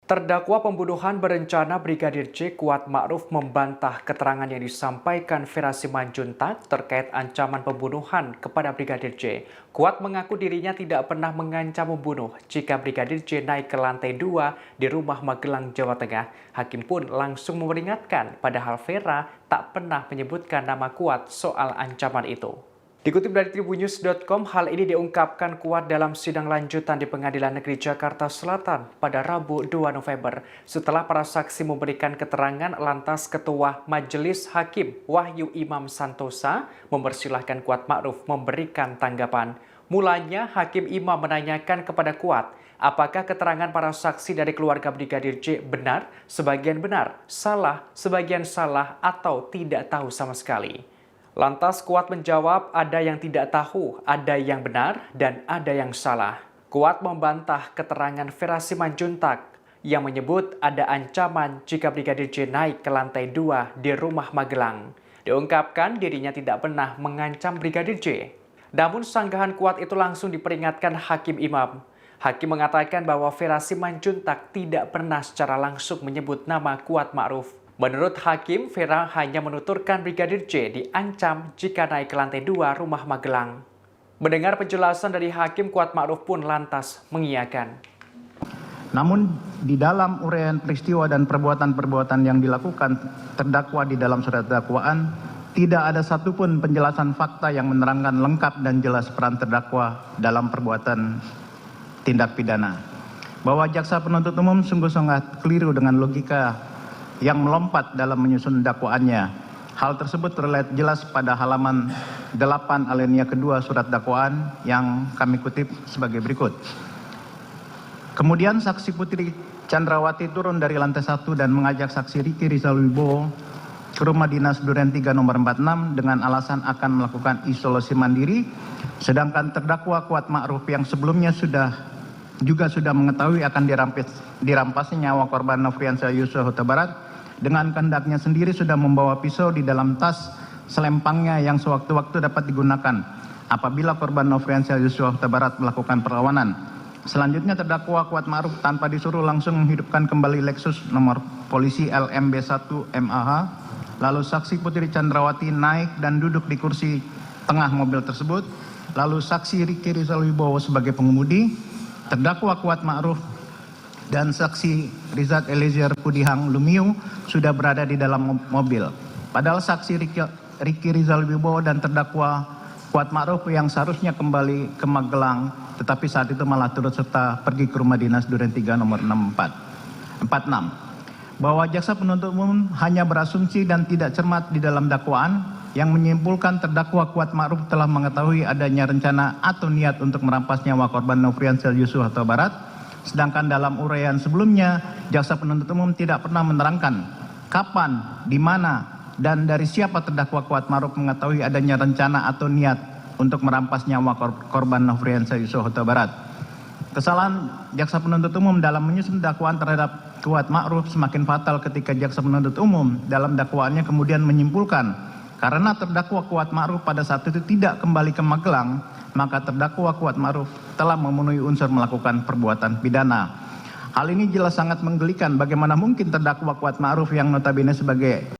Terdakwa pembunuhan berencana Brigadir J. Kuat Ma'ruf membantah keterangan yang disampaikan Vera Simanjuntak terkait ancaman pembunuhan kepada Brigadir J. Kuat mengaku dirinya tidak pernah mengancam membunuh jika Brigadir J naik ke lantai 2 di rumah Magelang, Jawa Tengah. Hakim pun langsung memperingatkan, padahal Vera tak pernah menyebutkan nama Kuat soal ancaman itu. Dikutip dari tribunnews.com, hal ini diungkapkan Kuat dalam sidang lanjutan di Pengadilan Negeri Jakarta Selatan pada Rabu 2 November. Setelah para saksi memberikan keterangan, lantas Ketua Majelis Hakim Wahyu Imam Santosa mempersilahkan Kuat Ma'ruf memberikan tanggapan. Mulanya Hakim Imam menanyakan kepada Kuat, apakah keterangan para saksi dari keluarga Brigadir J benar, sebagian benar, salah, sebagian salah, atau tidak tahu sama sekali. Lantas Kuat menjawab ada yang tidak tahu, ada yang benar, dan ada yang salah. Kuat membantah keterangan Vera Simanjuntak yang menyebut ada ancaman jika Brigadir J naik ke lantai 2 di rumah Magelang. Diungkapkan dirinya tidak pernah mengancam Brigadir J. Namun sanggahan Kuat itu langsung diperingatkan Hakim Imam. Hakim mengatakan bahwa Vera Simanjuntak tidak pernah secara langsung menyebut nama Kuat Ma'ruf. Menurut Hakim, Vera hanya menuturkan Brigadir J diancam jika naik ke lantai 2 rumah Magelang. Mendengar penjelasan dari Hakim, Kuat Ma'ruf pun lantas mengiyakan. Namun di dalam uraian peristiwa dan perbuatan-perbuatan yang dilakukan terdakwa di dalam surat dakwaan, tidak ada satupun penjelasan fakta yang menerangkan lengkap dan jelas peran terdakwa dalam perbuatan tindak pidana. Bahwa jaksa penuntut umum sungguh sangat keliru dengan logika yang melompat dalam menyusun dakwaannya. Hal tersebut terlihat jelas pada halaman 8 alinea kedua surat dakwaan yang kami kutip sebagai berikut. Kemudian saksi Putri Chandrawati turun dari lantai 1 dan mengajak saksi Riki Rizal Wibowo ke rumah dinas Duren 3 nomor 46 dengan alasan akan melakukan isolasi mandiri, sedangkan terdakwa Kuat Ma'ruf yang sebelumnya sudah mengetahui akan dirampasnya nyawa korban Nofriansyah Yosua Huta Barat, dengan kehendaknya sendiri sudah membawa pisau di dalam tas selempangnya yang sewaktu-waktu dapat digunakan apabila korban Nofriansyah Yosua Huta Barat melakukan perlawanan. Selanjutnya terdakwa Kuat Ma'ruf tanpa disuruh langsung menghidupkan kembali Lexus nomor polisi LMB1 MAH. Lalu saksi Putri Chandrawati naik dan duduk di kursi tengah mobil tersebut. Lalu saksi Riki Rizal Wibowo sebagai pengemudi, terdakwa Kuat Ma'ruf dan saksi Rizat Eliezer Pudihang Lumiu sudah berada di dalam mobil. Padahal saksi Riki Rizal Wibowo dan terdakwa Kuat Ma'ruf yang seharusnya kembali ke Magelang, tetapi saat itu malah turut serta pergi ke rumah dinas Duren 3 nomor 46. Bahwa jaksa penuntut umum hanya berasumsi dan tidak cermat di dalam dakwaan yang menyimpulkan terdakwa Kuat Ma'ruf telah mengetahui adanya rencana atau niat untuk merampas nyawa korban Nofriansyah Yosua Huta Barat. Sedangkan dalam uraian sebelumnya, jaksa penuntut umum tidak pernah menerangkan kapan, di mana, dan dari siapa terdakwa Kuat Ma'ruf mengetahui adanya rencana atau niat untuk merampas nyawa korban Nofriansyah Yosua Huta Barat. Kesalahan jaksa penuntut umum dalam menyusun dakwaan terhadap Kuat Ma'ruf semakin fatal ketika jaksa penuntut umum dalam dakwaannya kemudian menyimpulkan karena terdakwa Kuat Ma'ruf pada saat itu tidak kembali ke Magelang, maka terdakwa Kuat Ma'ruf telah memenuhi unsur melakukan perbuatan pidana. Hal ini jelas sangat menggelikan, bagaimana mungkin terdakwa Kuat Ma'ruf yang notabene sebagai